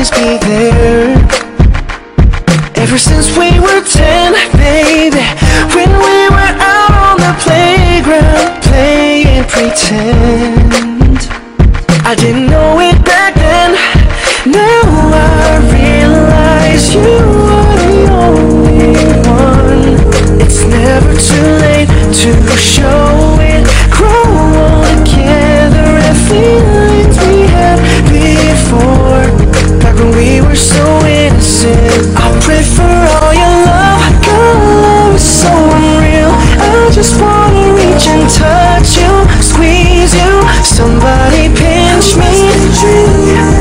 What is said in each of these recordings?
always be there. Ever since we were 10, baby, when we were out on the playground playing pretend. I didn't know it back then, now I realize you are the only one. It's never too late to show it, grow old together and feelings we had before, back when we were so innocent. I pray for all your love, your love is so unreal. I just wanna reach and touch you, squeeze you, somebody pinch me.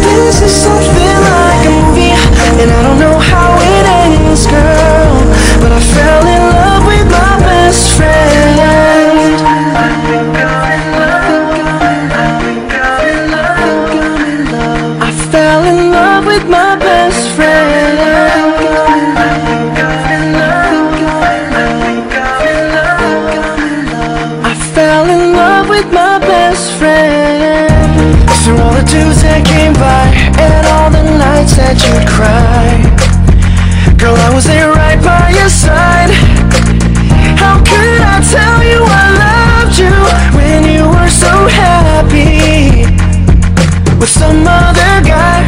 This is something like a movie, and I don't know how it ends, girl, but I fell in love with my best friend. I fell in love with my best friend. I fell in love with my best friend. Through all the dudes that came by and all the nights that you'd cry, girl, I was there right by your side. How could I tell you I loved you when you were so happy with some other guy?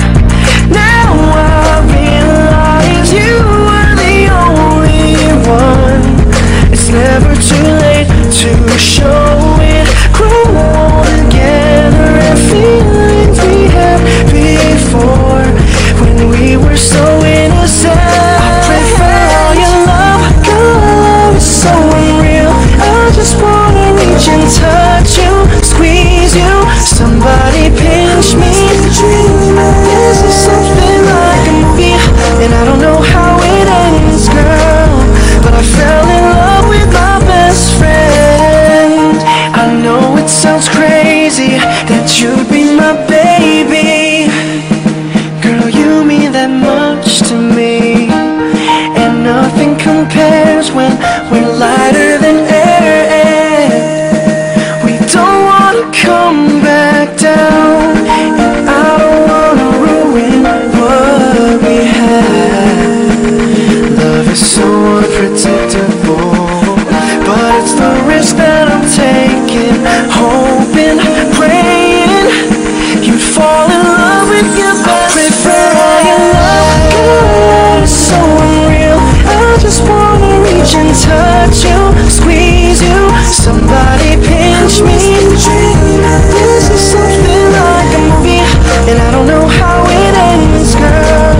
Now I realize you were the only one. It's never too late to show it, grow old together and feelings we had before, when we were so innocent. I pray for all your love, your love is so unreal. I just wanna reach and touch you, squeeze you, somebody pinch me. This is something like a movie, and I don't know how it ends, girl, but I fell in love with my best friend. I know it sounds crazy that you'd be my baby, girl, you mean that much to me, and nothing compares when we're lighter than air. We don't wanna come back down, and I don't wanna ruin what we had. Love is so unpredictable, but it's the risk that I'm taking, hoping, praying you'd fall in love with your best friend. I pray for all your love, your love is so unreal. I just wanna reach and touch you, squeeze you, somebody pinch me. This is something like a movie, and I don't know how it ends, girl,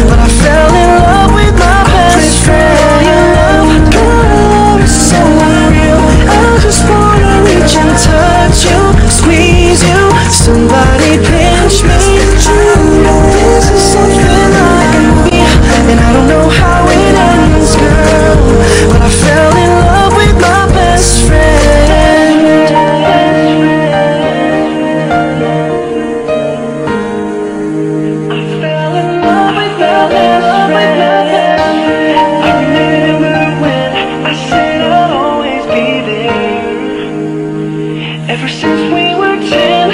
but I fell in love with my best friend. Your love, your love is so unreal. I just wanna reach and touch you, squeeze you, somebody pinch me. This is something like a movie, and I don't know how it ends, girl, but I fell in love with my best friend. I fell in love with my best friend. I remember when I said I'd always be there. Ever since we were 10,